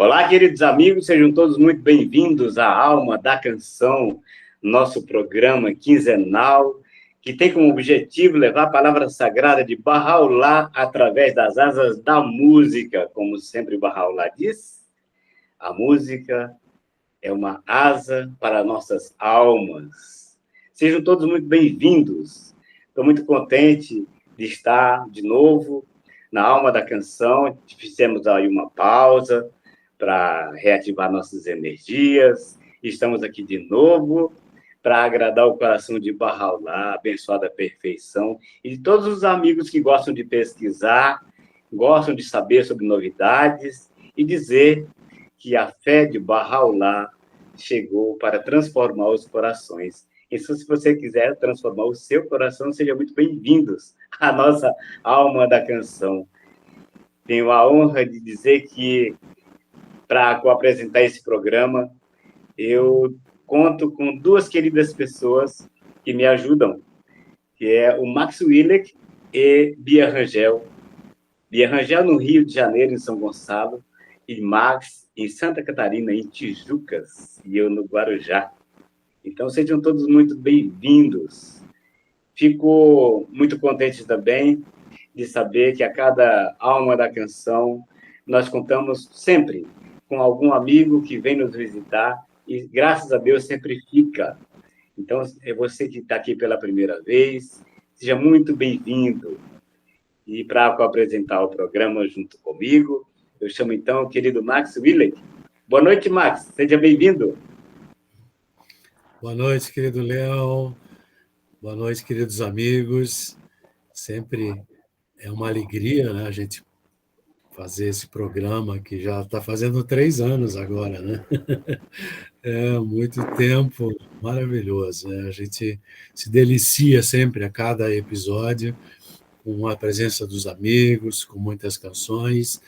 Olá, queridos amigos, sejam todos muito bem-vindos à Alma da Canção, nosso programa quinzenal, que tem como objetivo levar a palavra sagrada de Bahá'u'lláh através das asas da música. Como sempre Bahá'u'lláh diz, a música é uma asa para nossas almas. Sejam todos muito bem-vindos. Estou muito contente de estar de novo na Alma da Canção. Fizemos aí uma pausa para reativar nossas energias. Estamos aqui de novo para agradar o coração de Bahá'u'lláh, abençoada perfeição, e de todos os amigos que gostam de pesquisar, gostam de saber sobre novidades e dizer que a fé de Bahá'u'lláh chegou para transformar os corações. Então, se você quiser transformar o seu coração, sejam muito bem-vindos à nossa Alma da Canção. Tenho a honra de dizer que, para apresentar esse programa, eu conto com duas queridas pessoas que me ajudam, que é o Max Willek e Bia Rangel. Bia Rangel no Rio de Janeiro, em São Gonçalo, e Max em Santa Catarina, em Tijucas, e eu no Guarujá. Então, sejam todos muito bem-vindos. Fico muito contente também de saber que a cada Alma da Canção nós contamos sempre com algum amigo que vem nos visitar e, graças a Deus, sempre fica. Então, é você que está aqui pela primeira vez, seja muito bem-vindo. E para apresentar o programa junto comigo, eu chamo, então, o querido Max Willek. Boa noite, Max. Seja bem-vindo. Boa noite, querido Léo. Boa noite, queridos amigos. Sempre é uma alegria, né, a gente fazer esse programa que já está fazendo 3 anos agora, né? É muito tempo, maravilhoso, né? A gente se delicia sempre a cada episódio com a presença dos amigos, com muitas canções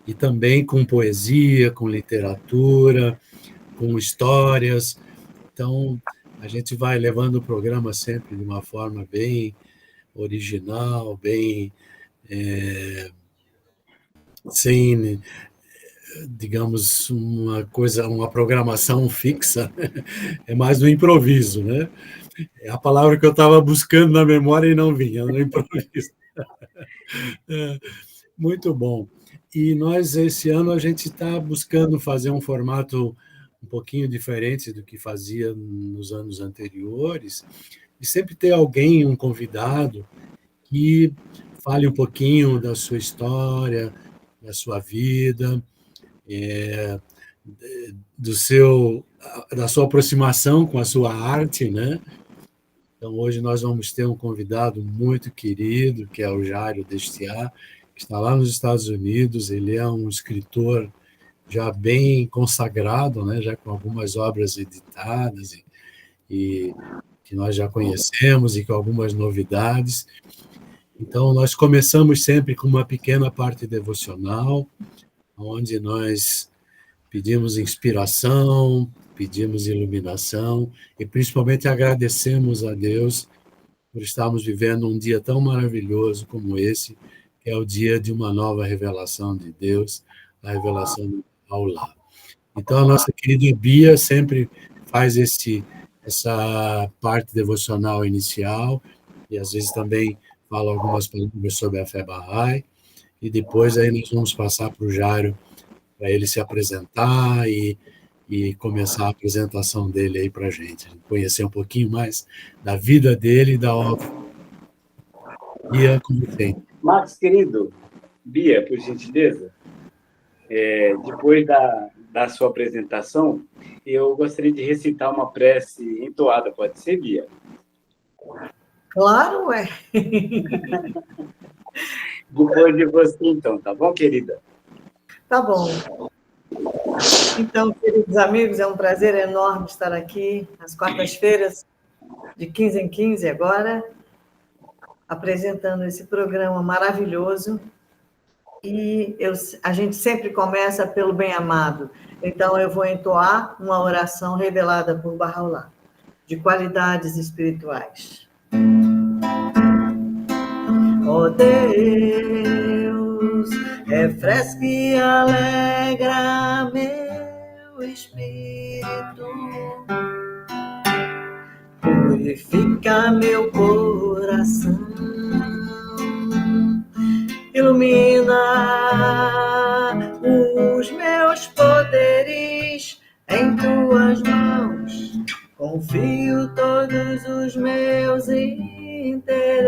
e também com poesia, com literatura, com histórias. Então, a gente vai levando o programa sempre de uma forma bem original, bem sem, digamos, uma programação fixa, é mais no improviso, né? É a palavra que eu estava buscando na memória e não vinha, no improviso. É, muito bom. E nós, esse ano, a gente está buscando fazer um formato um pouquinho diferente do que fazia nos anos anteriores, e sempre ter alguém, um convidado, que fale um pouquinho da sua história, da sua vida, é, da sua aproximação com a sua arte, né? Então, hoje nós vamos ter um convidado muito querido, que é o Jairo Destiá, que está lá nos Estados Unidos. Ele é um escritor já bem consagrado, né? Já com algumas obras editadas e que nós já conhecemos e com algumas novidades. Então, nós começamos sempre com uma pequena parte devocional, onde nós pedimos inspiração, pedimos iluminação e principalmente agradecemos a Deus por estarmos vivendo um dia tão maravilhoso como esse, que é o dia de uma nova revelação de Deus, a revelação do Bahá'u'lláh. Então, a nossa querida Bia sempre faz essa parte devocional inicial e às vezes também fala algumas palavras sobre a fé Bahá'í, e depois aí nós vamos passar para o Jairo, para ele se apresentar e começar a apresentação dele aí para a gente conhecer um pouquinho mais da vida dele e da obra. Bia, como tem? Max, querido, Bia, por gentileza, depois da sua apresentação, eu gostaria de recitar uma prece entoada, pode ser, Bia? Claro, ué. Depois de você, então, tá bom, querida? Tá bom. Então, queridos amigos, é um prazer enorme estar aqui às quartas-feiras, de 15 em 15 agora, apresentando esse programa maravilhoso. E a gente sempre começa pelo bem-amado. Então, eu vou entoar uma oração revelada por Bahá'u'lláh, de qualidades espirituais. Ó Deus, refresca e alegra meu espírito, purifica meu coração, ilumina os meus poderes em tuas mãos, confio todos os meus interesses,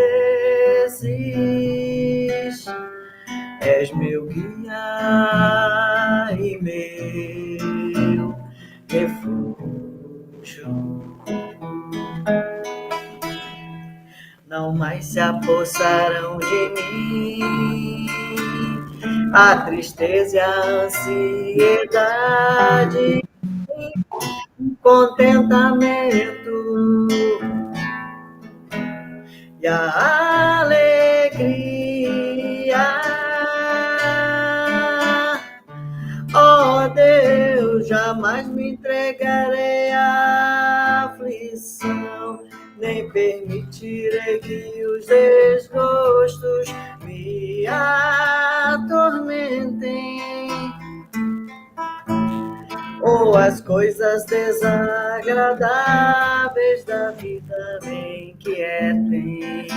és meu guia e meu refúgio. Não mais se apossarão de mim a tristeza e a ansiedade, o contentamento e a alegria. Ó Deus, jamais me entregarei à aflição, nem permitirei que os desgostos me atormentem, ou as coisas desagradáveis da vida me inquietem.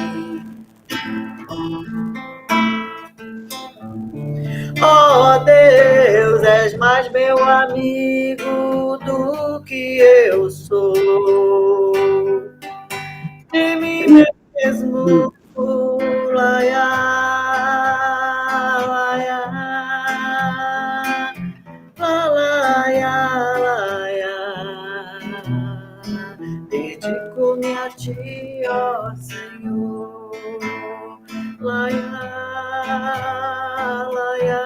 Ó Deus, és mais meu amigo do que eu sou de mim mesmo. Laia, laia, laia, laia. Dedico-me a ti, ó Senhor. Laia, laia,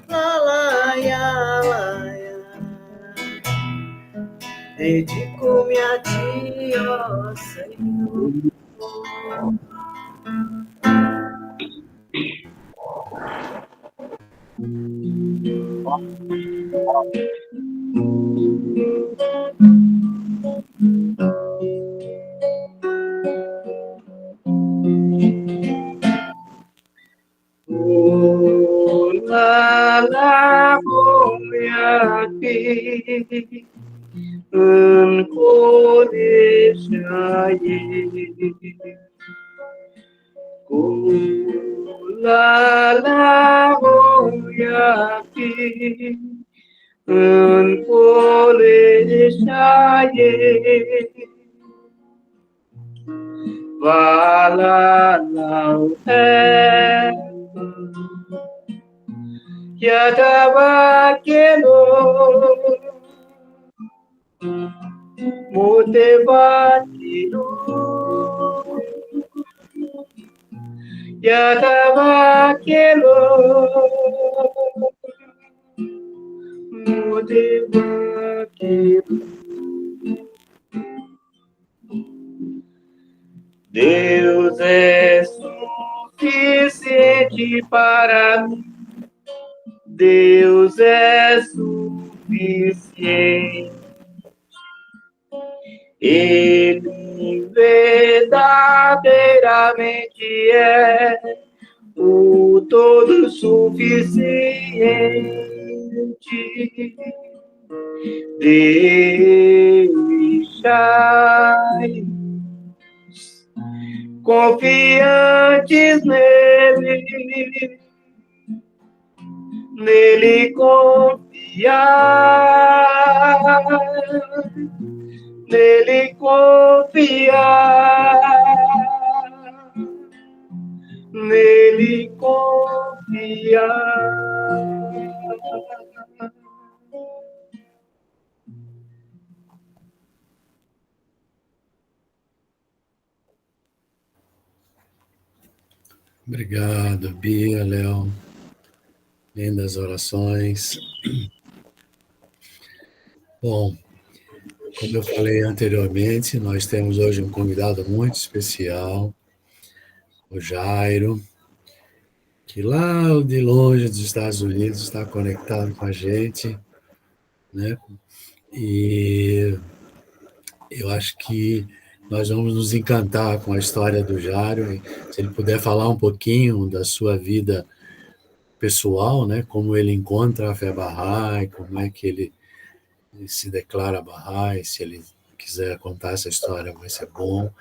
laia, laia. Dedico-me a ti, ó Senhor. La voy a ti, engkau disayai, la voy a ti, engkau disayai, valalau ya tabakelo mutebakilo ya tabakelo mutebakilo. Deus é suficiente para mim. Deus é suficiente. Ele verdadeiramente é o todo suficiente. Deixai confiantes nele, nele confiar, nele confiar, nele confiar. Obrigado, Bia, Léo. Lindas orações. Bom, como eu falei anteriormente, nós temos hoje um convidado muito especial, o Jairo, que lá de longe dos Estados Unidos está conectado com a gente, né? E eu acho que nós vamos nos encantar com a história do Jário. Se ele puder falar um pouquinho da sua vida pessoal, né? Como ele encontra a fé Bahá'í, como é que ele se declara Bahá'í, se ele quiser contar essa história vai ser bom,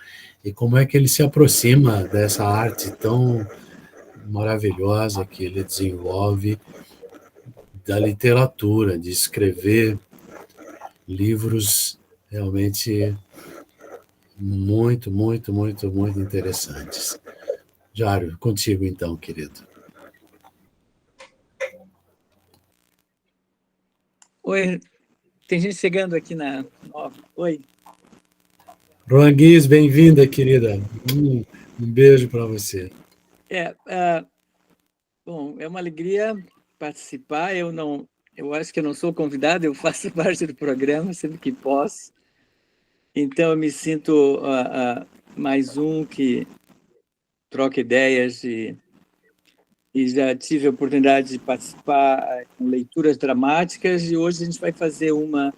e como é que ele se aproxima dessa arte tão maravilhosa que ele desenvolve, da literatura, de escrever livros realmente muito, muito, muito, muito interessantes. Jário, contigo então, querido. Oi, tem gente chegando aqui na... Oi. Roanguiz, bem-vinda, querida. Um beijo para você. Bom, é uma alegria participar. Eu acho que eu não sou convidado, eu faço parte do programa sempre que posso. Então, eu me sinto mais um que troca ideias e já tive a oportunidade de participar com leituras dramáticas, e hoje a gente vai fazer uma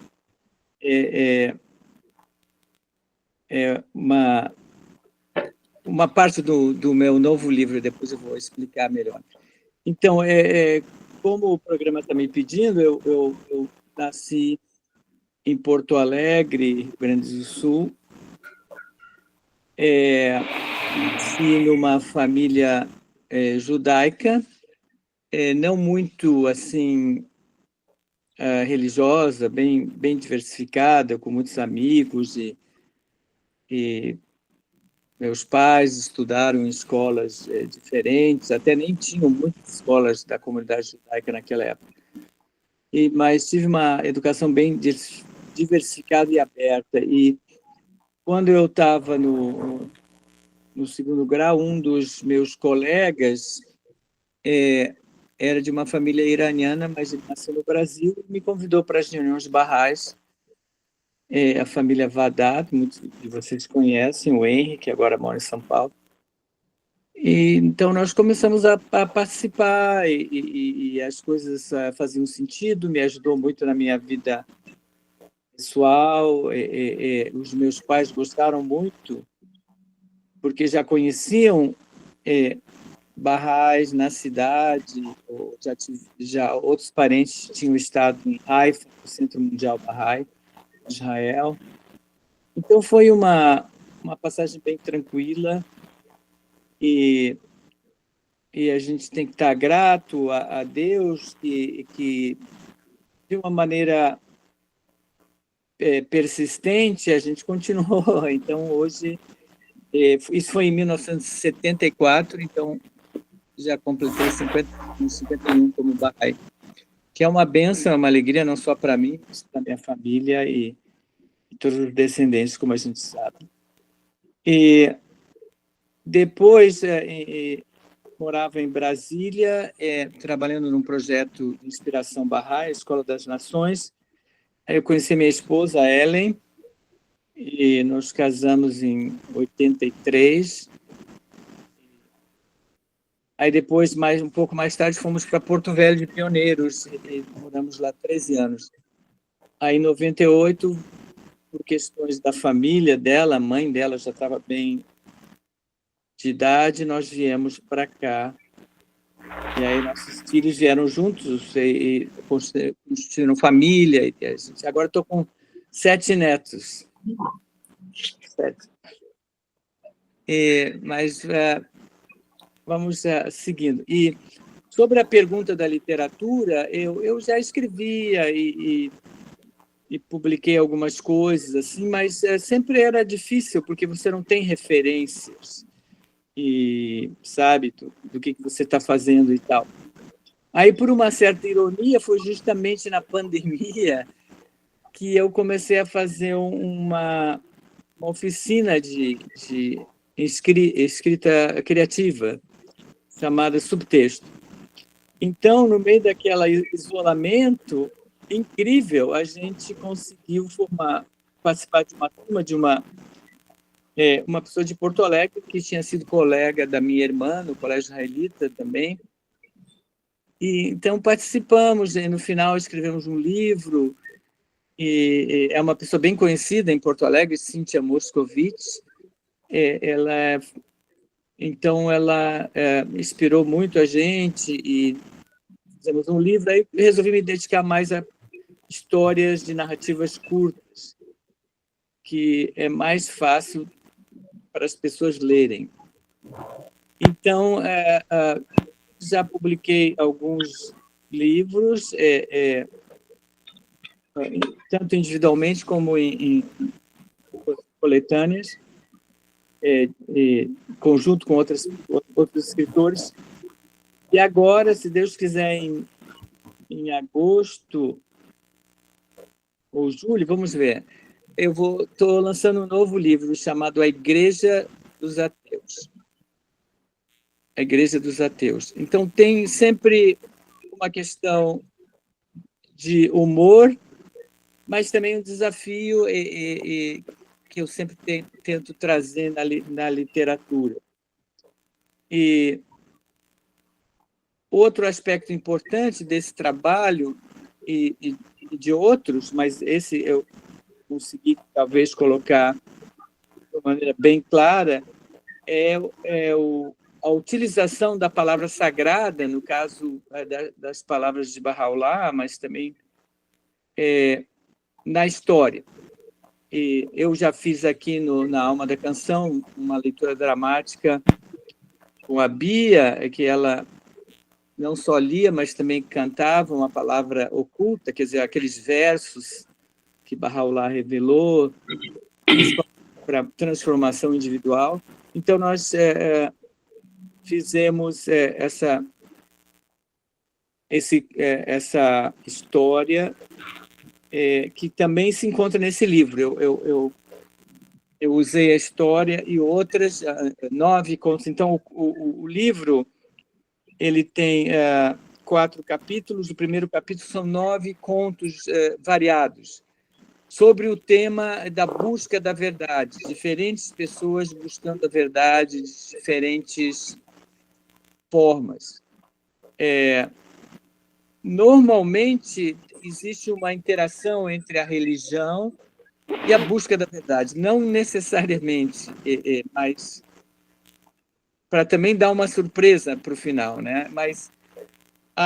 parte do meu novo livro, depois eu vou explicar melhor. Então, como o programa está me pedindo, eu nasci em Porto Alegre, Rio Grande do Sul. Nasci numa família judaica, não muito assim religiosa, bem diversificada, com muitos amigos, e meus pais estudaram em escolas diferentes, até nem tinham muitas escolas da comunidade judaica naquela época. Mas tive uma educação bem diversificada e aberta. E quando eu estava no segundo grau, um dos meus colegas era de uma família iraniana, mas ele nasceu no Brasil e me convidou para as reuniões Bahá'ís. A família Vadat, muitos de vocês conhecem, o Henry, que agora mora em São Paulo. E então nós começamos a participar e as coisas faziam sentido, me ajudou muito na minha vida pessoal. Os meus pais gostaram muito, porque já conheciam Bahá'ís na cidade, já outros parentes tinham estado em Haifa, no Centro Mundial Bahá'í, Israel. Então foi uma passagem bem tranquila, e a gente tem que estar grato a Deus que de uma maneira persistente a gente continuou. Então hoje, isso foi em 1974, então já completei 51 como Bahá'í, que é uma bênção, é uma alegria, não só para mim, mas para minha família e todos os descendentes, como a gente sabe. E depois morava em Brasília, trabalhando num projeto de inspiração Bahá'í, Escola das Nações. Aí eu conheci minha esposa, Ellen, e nos casamos em 83. Aí depois, um pouco mais tarde, fomos para Porto Velho de Pioneiros, e moramos lá 13 anos. Aí em 98, por questões da família dela, a mãe dela já estava bem de idade, nós viemos para cá. E aí nossos filhos vieram juntos e constituíram família. E a gente, agora estou com 7 netos. 7. Mas vamos seguindo. E sobre a pergunta da literatura, eu já escrevia e publiquei algumas coisas, assim, mas sempre era difícil, porque você não tem referências e sabe do que você está fazendo e tal. Aí, por uma certa ironia, foi justamente na pandemia que eu comecei a fazer uma oficina de escrita criativa, chamada Subtexto. Então, no meio daquele isolamento incrível, a gente conseguiu participar de uma turma de uma pessoa de Porto Alegre, que tinha sido colega da minha irmã, no Colégio Israelita também. E então participamos, e no final escrevemos um livro, e é uma pessoa bem conhecida em Porto Alegre, Cíntia Moscovitch, Então, ela inspirou muito a gente e fizemos um livro. Aí resolvi me dedicar mais a histórias de narrativas curtas, que é mais fácil para as pessoas lerem. Então, já publiquei alguns livros, tanto individualmente como em coletâneas, conjunto com outros escritores. E agora, se Deus quiser, em agosto ou julho, vamos ver, estou lançando um novo livro chamado A Igreja dos Ateus. A Igreja dos Ateus. Então, tem sempre uma questão de humor, mas também um desafio que eu sempre tento trazer na literatura. E outro aspecto importante desse trabalho, e de outros, mas esse eu consegui talvez colocar de uma maneira bem clara, a utilização da palavra sagrada, no caso das palavras de Baha'u'lláh, mas também na história. E eu já fiz aqui na Alma da Canção uma leitura dramática com a Bia, que ela não só lia, mas também cantava uma palavra oculta, quer dizer, aqueles versos que Baha'u'lláh revelou para transformação individual. Então, nós fizemos essa história que também se encontra nesse livro. Eu usei a história e outras 9 contos. Então, o livro ele tem 4 capítulos. O primeiro capítulo são 9 contos variados sobre o tema da busca da verdade. Diferentes pessoas buscando a verdade de diferentes formas. Normalmente, existe uma interação entre a religião e a busca da verdade. Não necessariamente, mas para também dar uma surpresa para o final, né? Mas,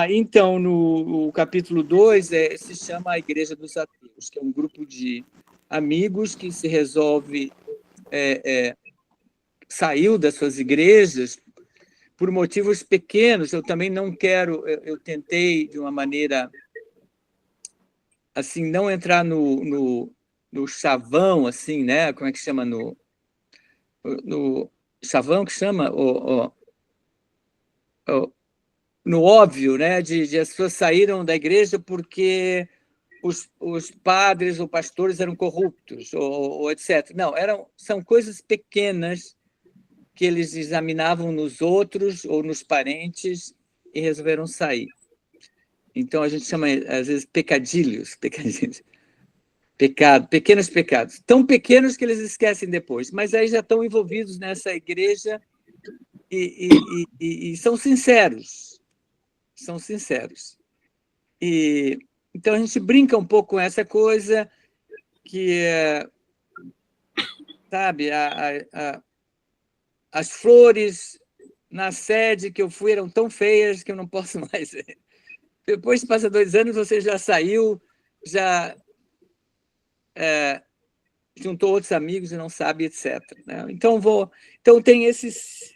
então, no capítulo 2, se chama A Igreja dos Ateus, que é um grupo de amigos que se resolve saiu das suas igrejas por motivos pequenos. Eu também não quero, eu tentei de uma maneira assim, não entrar no chavão, assim, né? Como é que chama? No chavão que chama? No óbvio, né? De as pessoas saíram da igreja porque os padres ou pastores eram corruptos, ou etc. Não, são coisas pequenas que eles examinavam nos outros ou nos parentes e resolveram sair. Então, a gente chama, às vezes, pequenos pecados, tão pequenos que eles esquecem depois, mas aí já estão envolvidos nessa igreja e são sinceros. Então, a gente brinca um pouco com essa coisa que, sabe, as flores na sede que eu fui eram tão feias que eu não posso mais... Depois, passa 2 anos, você já saiu, já juntou outros amigos e não sabe, etc. Né? Então, tem esse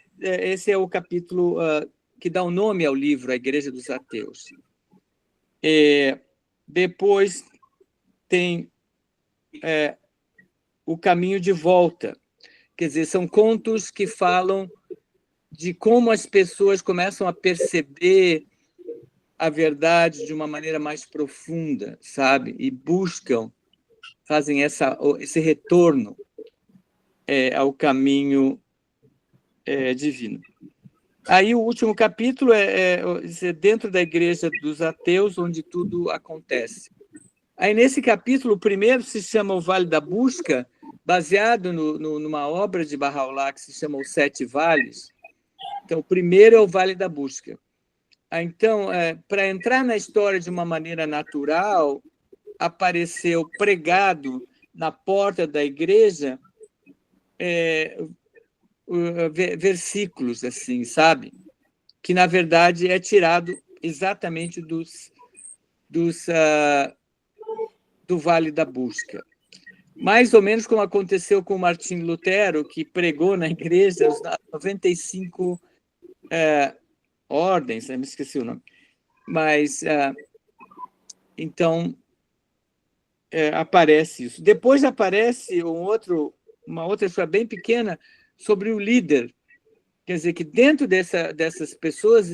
é o capítulo que dá o nome ao livro, A Igreja dos Ateus. Depois tem O Caminho de Volta. Quer dizer, são contos que falam de como as pessoas começam a perceber a verdade de uma maneira mais profunda, sabe? E fazem esse retorno ao caminho divino. Aí o último capítulo é dentro da Igreja dos Ateus, onde tudo acontece. Aí nesse capítulo, o primeiro se chama O Vale da Busca, baseado numa obra de Baha'u'lláh que se chama Os 7 Vales. Então, o primeiro é o Vale da Busca. Então, para entrar na história de uma maneira natural, apareceu pregado na porta da igreja versículos, assim, sabe? Que, na verdade, é tirado exatamente do Vale da Busca. Mais ou menos como aconteceu com Martim Lutero, que pregou na igreja as 95 ordens, eu me esqueci o nome. Mas, então, aparece isso. Depois aparece uma outra história bem pequena sobre o líder. Quer dizer, que dentro dessas pessoas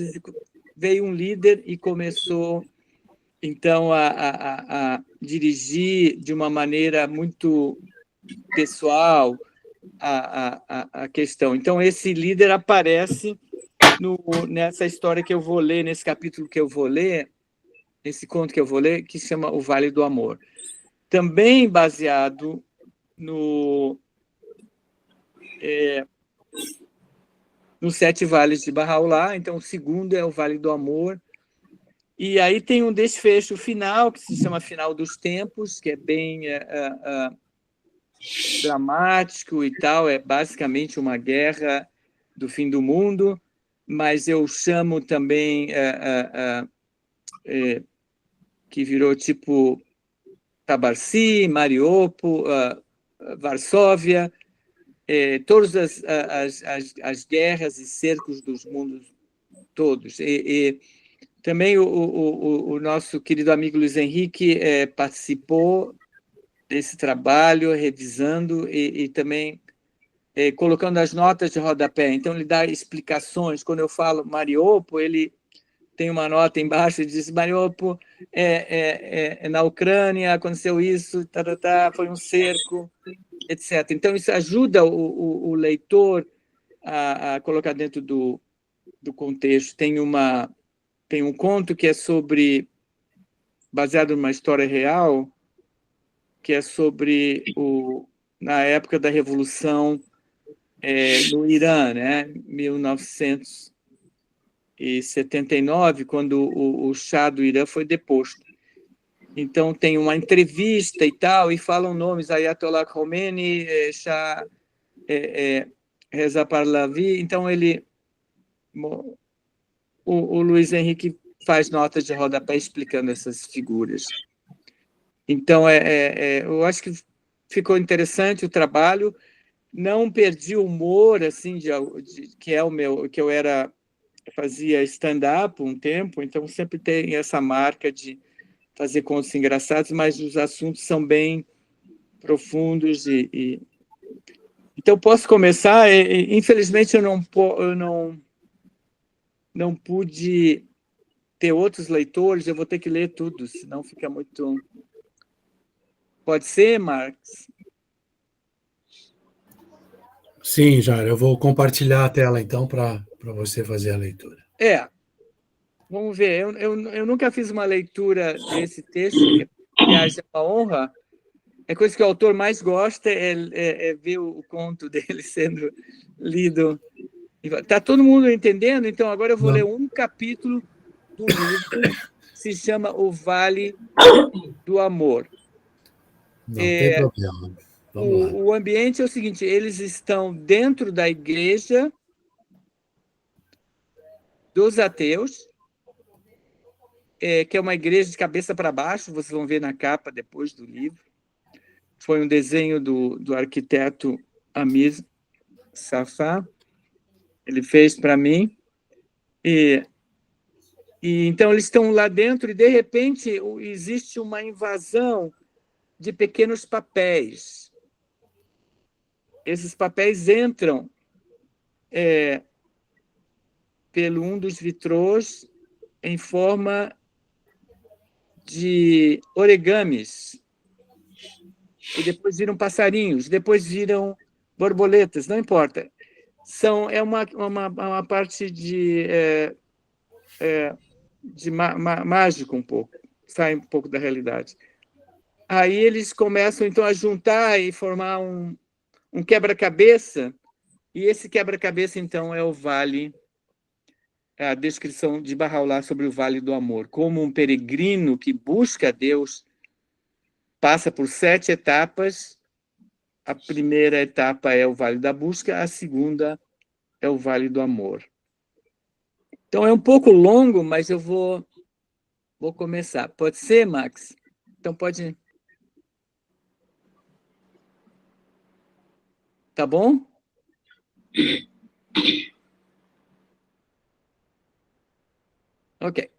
veio um líder e começou, então, a dirigir de uma maneira muito pessoal a questão. Então, esse líder aparece nessa história que eu vou ler, nesse capítulo que eu vou ler, esse conto que eu vou ler, que se chama O Vale do Amor. Também baseado nos 7 vales de Bahá'u'lláh. Então, o segundo é o Vale do Amor. E aí tem um desfecho final, que se chama Final dos Tempos, que é bem dramático e tal, é basicamente uma guerra do fim do mundo, mas eu chamo também que virou tipo Tabarsi, Mariupol, Varsóvia, todas as guerras e cercos dos mundos todos. E também o nosso querido amigo Luiz Henrique participou desse trabalho, revisando e também colocando as notas de rodapé. Então, ele dá explicações. Quando eu falo Mariupol, ele tem uma nota embaixo e diz: Mariupol na Ucrânia, aconteceu isso, foi um cerco, etc. Então, isso ajuda o leitor a colocar dentro do contexto. Tem um conto que é baseado numa história real, que é sobre na época da Revolução no Irã, né? 1979, quando o Shah do Irã foi deposto. Então, tem uma entrevista e tal, e falam nomes: Ayatollah Khomeini, Shah Reza Pahlavi. Então, o Luiz Henrique faz notas de rodapé explicando essas figuras. Então, eu acho que ficou interessante o trabalho. Não perdi o humor, assim, que é o meu, que eu fazia stand-up um tempo, então sempre tem essa marca de fazer contos engraçados, mas os assuntos são bem profundos Então, posso começar? Infelizmente, eu não pude ter outros leitores, eu vou ter que ler tudo, senão fica muito... Pode ser, Marcos? Sim, Jair, eu vou compartilhar a tela, então, para você fazer a leitura. Vamos ver. Eu nunca fiz uma leitura desse texto, que, aliás, é uma honra. A coisa que o autor mais gosta é ver o conto dele sendo lido. Está todo mundo entendendo? Então, agora eu vou ler um capítulo do livro, que se chama O Vale do Amor. Não tem problema. Vamos lá. O ambiente é o seguinte: eles estão dentro da igreja dos ateus, que é uma igreja de cabeça para baixo, vocês vão ver na capa depois do livro. Foi um desenho do arquiteto Amir Safar, ele fez para mim. E então eles estão lá dentro e, de repente, existe uma invasão de pequenos papéis. Esses papéis entram pelo um dos vitrôs em forma de origamis, e depois viram passarinhos, depois viram borboletas, não importa. É uma parte de mágico um pouco, sai um pouco da realidade. Aí eles começam, então, a juntar e formar um quebra-cabeça, e esse quebra-cabeça, então, é o Vale, a descrição de Bahá'u'lláh sobre o Vale do Amor. Como um peregrino que busca Deus passa por 7 etapas A primeira etapa é o Vale da Busca, a segunda é o Vale do Amor. Então, é um pouco longo, mas eu vou começar. Pode ser, Max? Então, pode... Tá bom? Ok.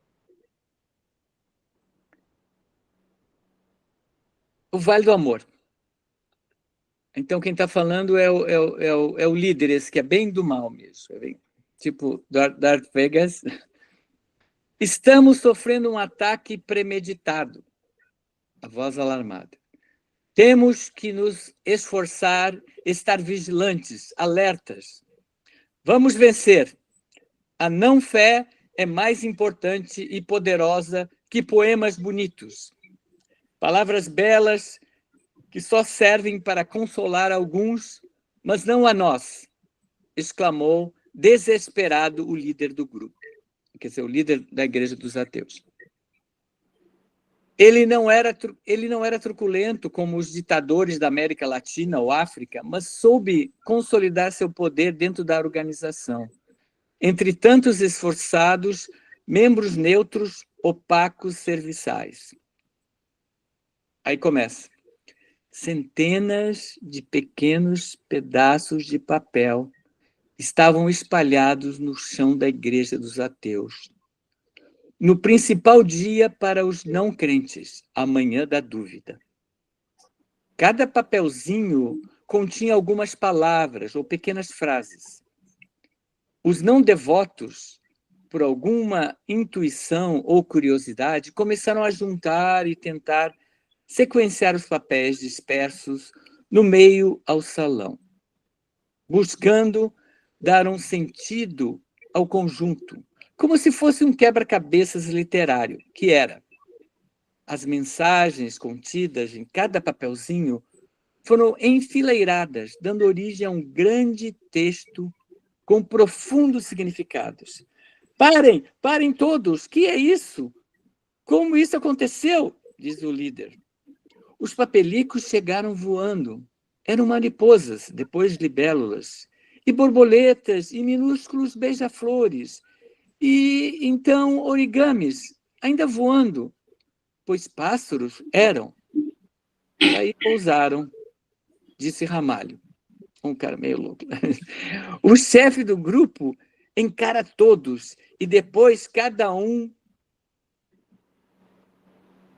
O Vale do Amor. Então, quem está falando é o líder, esse que é bem do mal mesmo. É bem, tipo Darth Vegas. Estamos sofrendo um ataque premeditado. A voz alarmada. Temos que nos esforçar, estar vigilantes, alertas. Vamos vencer. A não-fé é mais importante e poderosa que poemas bonitos. Palavras belas que só servem para consolar alguns, mas não a nós, exclamou desesperado o líder do grupo, quer dizer, o líder da Igreja dos Ateus. Ele não era truculento como os ditadores da América Latina ou África, mas soube consolidar seu poder dentro da organização. Entre tantos esforçados, membros neutros, opacos, serviçais. Aí começa. Centenas de pequenos pedaços de papel estavam espalhados no chão da Igreja dos Ateus. No principal dia para os não crentes, a manhã da dúvida. Cada papelzinho continha algumas palavras ou pequenas frases. Os não devotos, por alguma intuição ou curiosidade, começaram a juntar e tentar sequenciar os papéis dispersos no meio ao salão, buscando dar um sentido ao conjunto, como se fosse um quebra-cabeças literário, que era. As mensagens contidas em cada papelzinho foram enfileiradas, dando origem a um grande texto com profundos significados. Parem todos, que é isso? Como isso aconteceu? Diz o líder. Os papelicos chegaram voando. Eram mariposas, depois libélulas, e borboletas, e minúsculos beija-flores, e então origamis, ainda voando, pois pássaros eram. E aí pousaram, disse Ramalho, um cara meio louco. O chefe do grupo encara todos, e depois cada um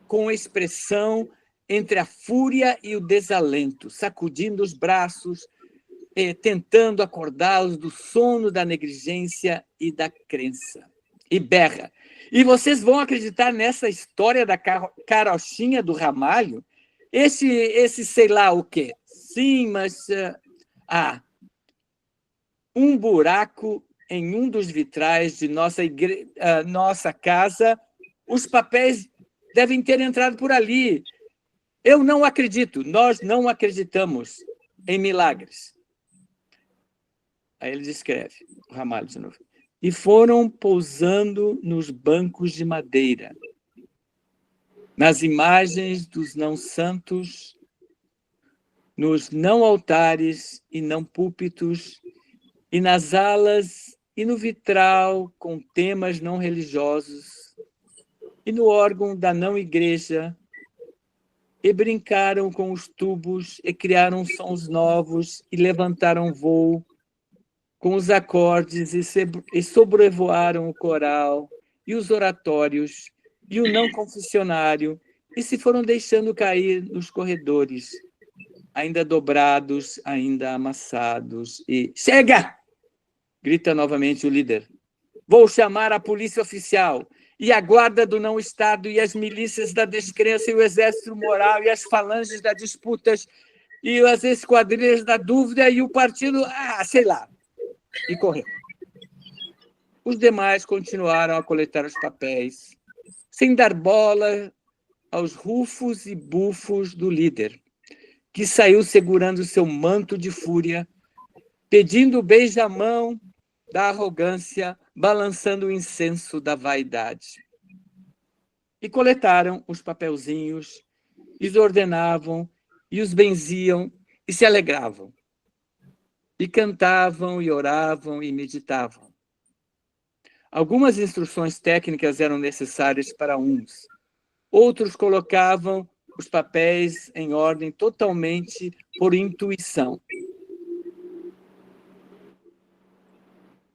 com expressão entre a fúria e o desalento, sacudindo os braços, tentando acordá-los do sono da negligência e da crença. E berra. E vocês vão acreditar nessa história da carochinha do Ramalho? Esse sei lá o quê? Sim, mas... um buraco em um dos vitrais de nossa casa, os papéis devem ter entrado por ali. Eu não acredito, nós não acreditamos em milagres. Aí ele descreve, o Ramalho de novo. E foram pousando nos bancos de madeira, nas imagens dos não santos, nos não altares e não púlpitos, e nas alas e no vitral com temas não religiosos, e no órgão da não igreja, e brincaram com os tubos, e criaram sons novos, e levantaram voo com os acordes, e sobrevoaram o coral, e os oratórios, e o não confessionário, e se foram deixando cair nos corredores, ainda dobrados, ainda amassados, e... Chega! Grita novamente o líder. Vou chamar a polícia oficial, e a guarda do não-Estado, e as milícias da descrença, e o exército moral, e as falanges das disputas, e as esquadrilhas da dúvida, e o partido... sei lá. E correu. Os demais continuaram a coletar os papéis, sem dar bola aos rufos e bufos do líder, que saiu segurando seu manto de fúria, pedindo o beijamão da arrogância, balançando o incenso da vaidade. E coletaram os papelzinhos, e os ordenavam, e os benziam, e se alegravam, e cantavam, e oravam, e meditavam. Algumas instruções técnicas eram necessárias para uns. Outros colocavam os papéis em ordem totalmente por intuição.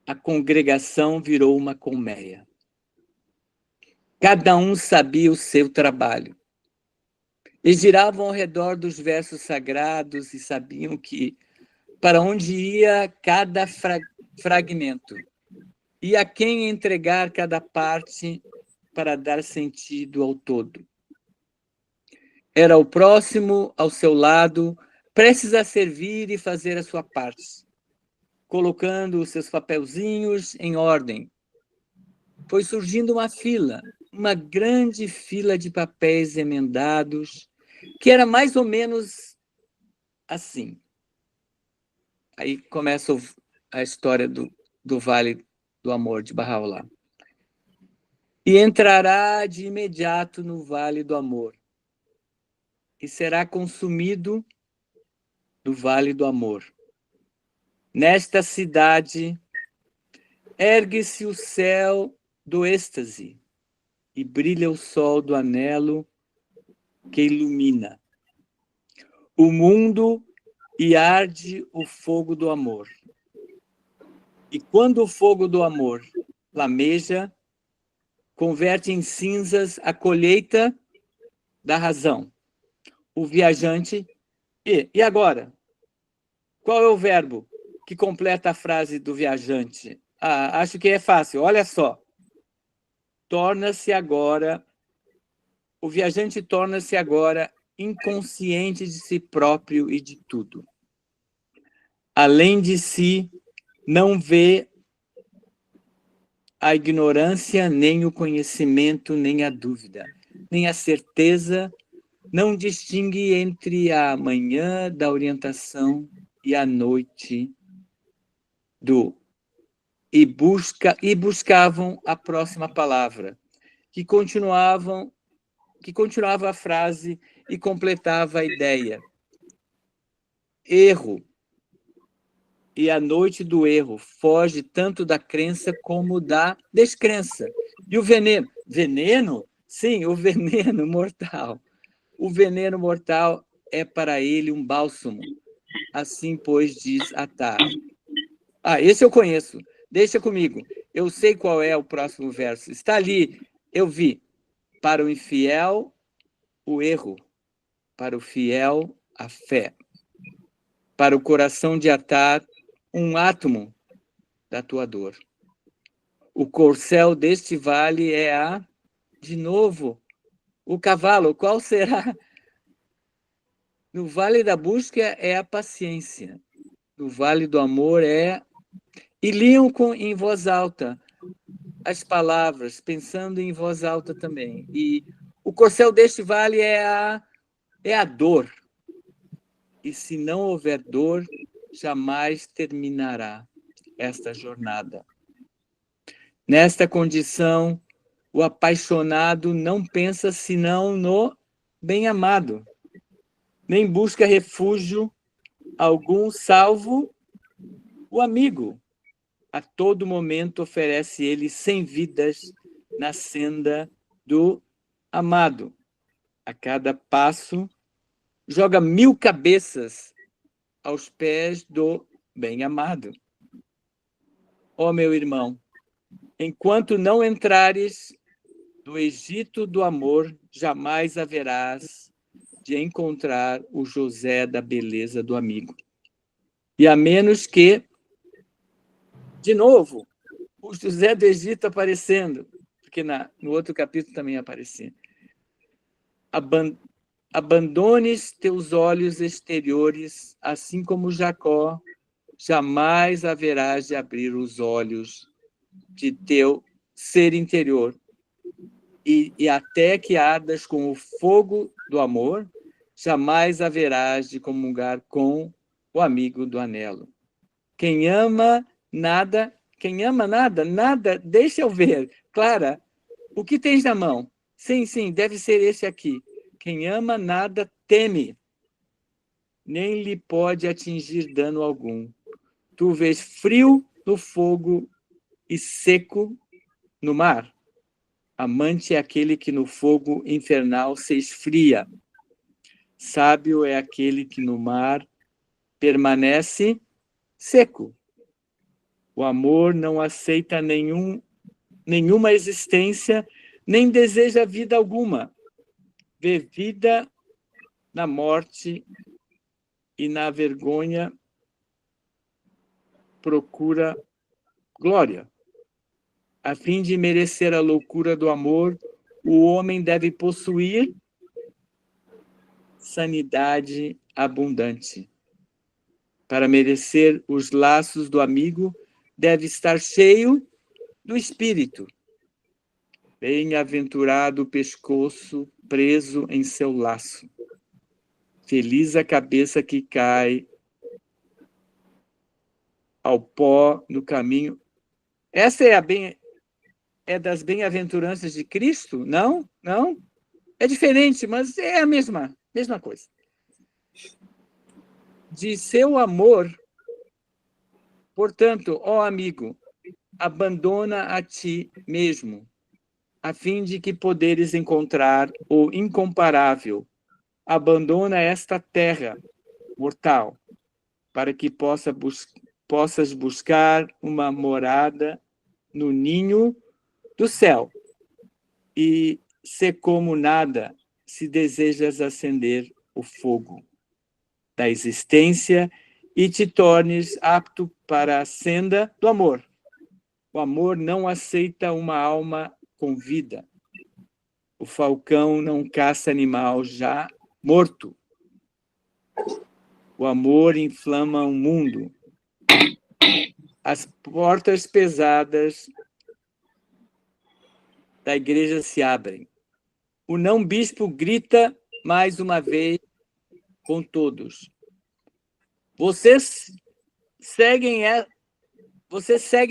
A congregação virou uma colmeia. Cada um sabia o seu trabalho. Eles giravam ao redor dos versos sagrados e sabiam que para onde ia cada fragmento e a quem entregar cada parte para dar sentido ao todo. Era o próximo ao seu lado, prestes a servir e fazer a sua parte, colocando os seus papelzinhos em ordem. Foi surgindo uma fila, uma grande fila de papéis emendados, que era mais ou menos assim. Aí começa a história do Vale do Amor, de Bahá'u'lláh. E entrará de imediato no Vale do Amor, e será consumido do Vale do Amor. Nesta cidade, ergue-se o céu do êxtase, e brilha o sol do anelo que ilumina o mundo e arde o fogo do amor. E quando o fogo do amor flameja, converte em cinzas a colheita da razão. O viajante... E agora? Qual é o verbo que completa a frase do viajante? Acho que é fácil. Olha só. Torna-se agora... O viajante torna-se agora inconsciente de si próprio e de tudo. Além de si, não vê a ignorância, nem o conhecimento, nem a dúvida, nem a certeza, não distingue entre a manhã da orientação e a noite do... E buscavam a próxima palavra, que continuava a frase e completava a ideia. Erro. E a noite do erro foge tanto da crença como da descrença. E o veneno? Veneno? Sim, o veneno mortal. O veneno mortal é para ele um bálsamo. Assim, pois, diz Attar. Esse eu conheço. Deixa comigo. Eu sei qual é o próximo verso. Está ali. Eu vi. Para o infiel, o erro. Para o fiel, a fé. Para o coração de Attar, um átomo da tua dor. O corcel deste vale é de novo, o cavalo. Qual será? No vale da busca é a paciência. No vale do amor E liam em voz alta as palavras, pensando em voz alta também. E o corcel deste vale é a dor. E se não houver dor, jamais terminará esta jornada. Nesta condição, o apaixonado não pensa senão no bem-amado, nem busca refúgio algum salvo o amigo. A todo momento oferece ele 100 vidas na senda do amado. A cada passo, joga 1000 cabeças aos pés do bem-amado. Ó meu irmão, enquanto não entrares no Egito do amor, jamais haverás de encontrar o José da beleza do amigo. E a menos que, de novo, o José do Egito aparecendo, porque no outro capítulo também aparecia. Abandones teus olhos exteriores, assim como Jacó, jamais haverás de abrir os olhos de teu ser interior. E até que ardas com o fogo do amor, jamais haverás de comungar com o amigo do anelo. Quem ama nada, deixa eu ver. Clara, o que tens na mão? Sim, deve ser esse aqui. Quem ama nada teme. nem lhe pode atingir dano algum. Tu vês frio no fogo e seco no mar. Amante é aquele que no fogo infernal se esfria. Sábio é aquele que no mar permanece seco. O amor não aceita nenhuma existência, nem deseja vida alguma. Vê vida na morte e na vergonha procura glória. A fim de merecer a loucura do amor, o homem deve possuir sanidade abundante. Para merecer os laços do amigo, deve estar cheio do espírito. Bem-aventurado o pescoço preso em seu laço. Feliz a cabeça que cai ao pó no caminho. Essa é das bem-aventuranças de Cristo? Não, não. É diferente, mas é a mesma coisa. De seu amor, portanto, ó amigo, abandona a ti mesmo, a fim de que poderes encontrar o incomparável. Abandona esta terra mortal, para que possas buscar uma morada no ninho do céu. E se como nada, se desejas acender o fogo da existência e te tornes apto para a senda do amor. O amor não aceita uma alma com vida. O falcão não caça animal já morto. O amor inflama o mundo. As portas pesadas da igreja se abrem. O não-bispo grita mais uma vez com todos. Vocês seguem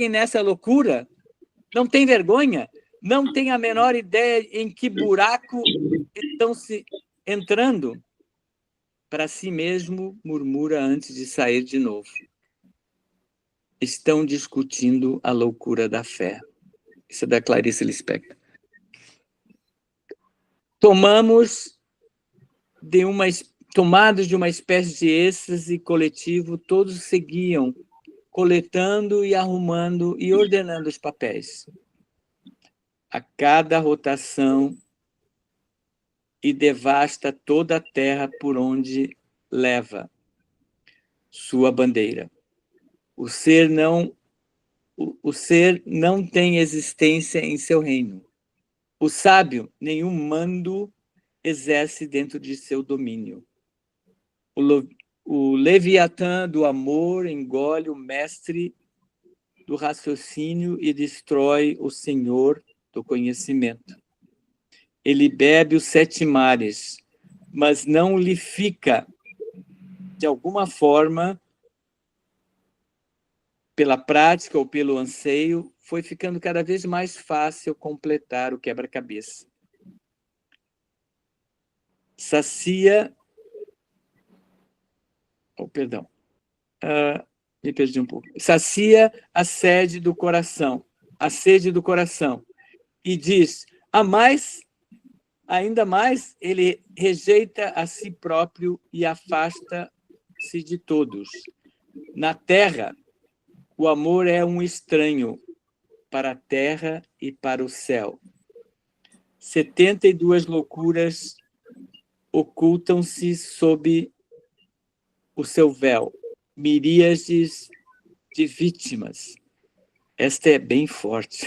nessa loucura? Não tem vergonha? Não tem a menor ideia em que buraco estão se entrando? Para si mesmo, murmura antes de sair de novo. Estão discutindo a loucura da fé. Isso é da Clarice Lispector. Tomados de uma espécie de êxtase coletivo, todos seguiam, coletando e arrumando e ordenando os papéis. A cada rotação e devasta toda a terra por onde leva sua bandeira. O ser não tem existência em seu reino. O sábio, nenhum mando exerce dentro de seu domínio. O Leviatã do amor engole o mestre do raciocínio e destrói o senhor do conhecimento. Ele bebe os 7 mares, mas não lhe fica, de alguma forma, pela prática ou pelo anseio, foi ficando cada vez mais fácil completar o quebra-cabeça. Sacia... me perdi um pouco. Sacia a sede do coração, e diz, ainda mais, ele rejeita a si próprio e afasta-se de todos. Na terra, o amor é um estranho para a terra e para o céu. 72 loucuras ocultam-se sob o seu véu, miríades de vítimas. Esta é bem forte.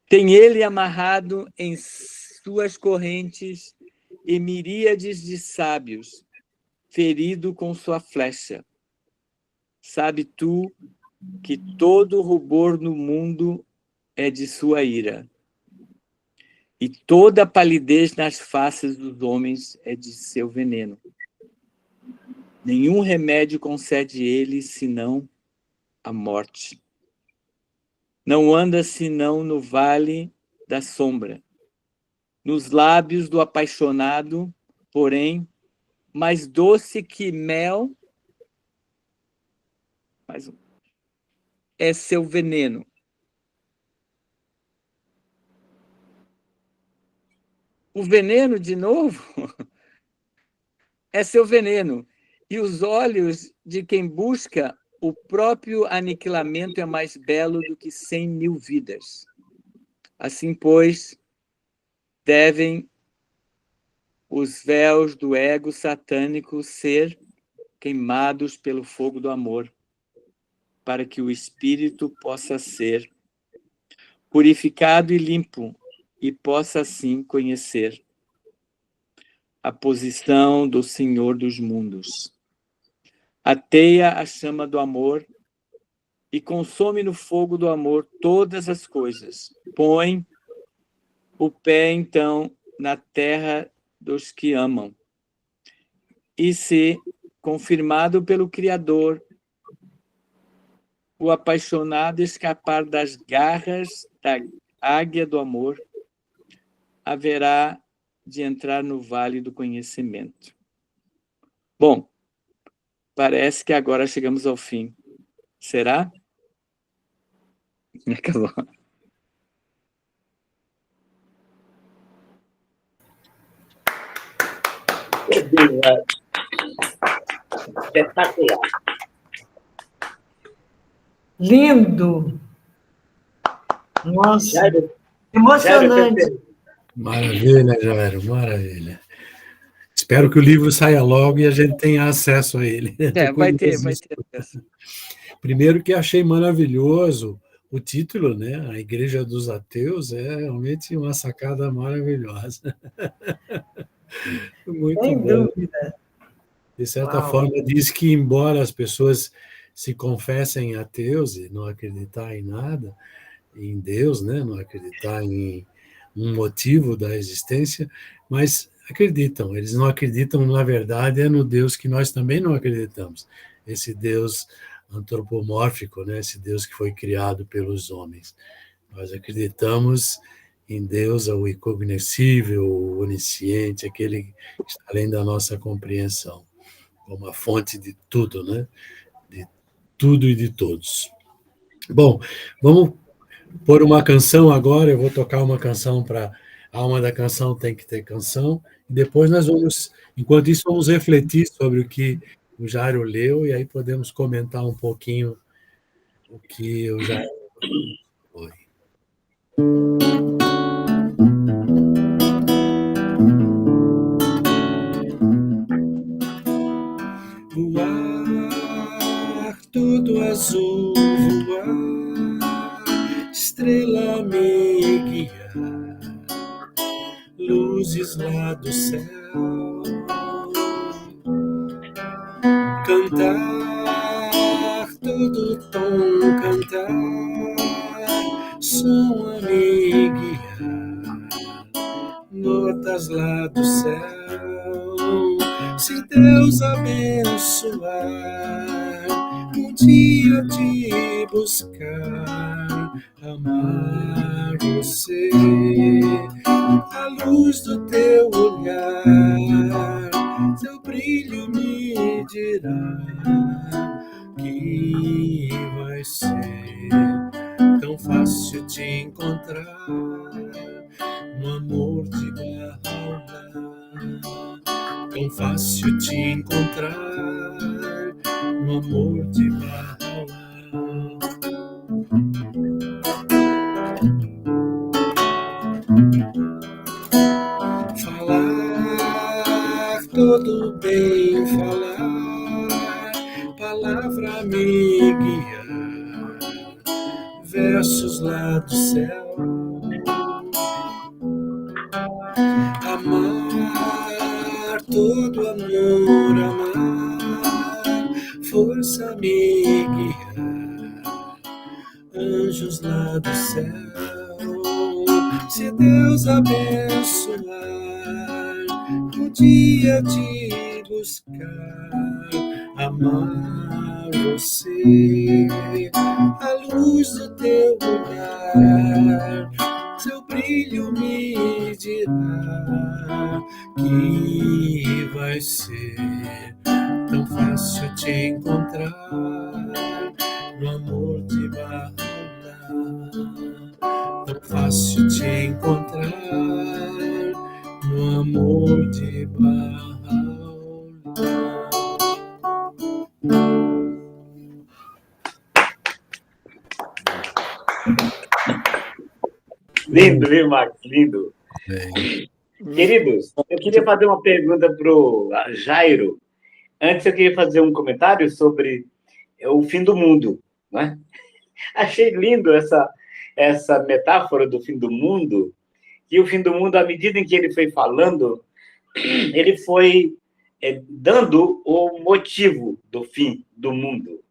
Tem ele amarrado em suas correntes e miríades de sábios, ferido com sua flecha. Sabe tu que todo rubor no mundo é de sua ira, e toda palidez nas faces dos homens é de seu veneno. Nenhum remédio concede ele, senão a morte. Não anda senão no vale da sombra. Nos lábios do apaixonado, porém, mais doce que mel, mais um, é seu veneno. O veneno, de novo, é seu veneno. E os olhos de quem busca o próprio aniquilamento é mais belo do que 100.000 vidas. Assim, pois, devem os véus do ego satânico ser queimados pelo fogo do amor, para que o espírito possa ser purificado e limpo e possa assim conhecer a posição do Senhor dos mundos. Ateia a chama do amor e consome no fogo do amor todas as coisas. Põe o pé, então, na terra dos que amam. E se, confirmado pelo Criador, o apaixonado escapar das garras da águia do amor, haverá de entrar no vale do conhecimento. Bom, parece que agora chegamos ao fim. Será? Acabou. Espetacular. Lindo! Nossa, Jairo, emocionante. Maravilha, Jairo, maravilha. Espero que o livro saia logo e a gente tenha acesso a ele. Vai ter acesso. Primeiro que achei maravilhoso o título, né? A Igreja dos Ateus é realmente uma sacada maravilhosa. Muito Sem bom. dúvida. De certa Uau. forma, diz que, embora as pessoas se confessem ateus e não acreditar em nada, em Deus, né? Não acreditar em um motivo da existência, mas acreditam. Eles não acreditam, na verdade, é no Deus que nós também não acreditamos. Esse Deus antropomórfico, né? Esse Deus que foi criado pelos homens. Nós acreditamos em Deus, o incognoscível, o onisciente, aquele que está além da nossa compreensão, como a fonte de tudo, né? De tudo e de todos. Bom, vamos pôr uma canção agora. Eu vou tocar uma canção para a alma da canção tem que ter canção. E depois nós vamos, enquanto isso, vamos refletir sobre o que o Jairo leu e aí podemos comentar um pouquinho o que o Jairo foi. Voar, todo azul, voar, estrela me guiar, luzes lá do céu, cantar, todo tom cantar, som a me guiar, notas lá do céu. Se Deus abençoar, um dia te buscar, amar você, a luz do teu olhar, seu brilho me dirá que vai ser tão fácil te encontrar no amor de Bahá'u'lláh. Tão fácil te encontrar no amor de Bahá'u'lláh. Falar, todo bem falar, palavra me guiar, versos lá do céu, amar, todo amor amar, força me guiar, anjos lá do céu. Se Deus abençoar, um dia te buscar, amar você, a luz do teu olhar, seu brilho me dirá que vai ser tão fácil te encontrar no amor de Bahá'u'lláh. Tão fácil te encontrar no amor de Bahá'u'lláh. Lindo, viu, Max? Lindo. Queridos, eu queria fazer uma pergunta para o Jairo. Antes, eu queria fazer um comentário sobre o fim do mundo, né? Achei lindo essa metáfora do fim do mundo, que o fim do mundo, à medida em que ele foi falando, ele foi dando o motivo do fim do mundo.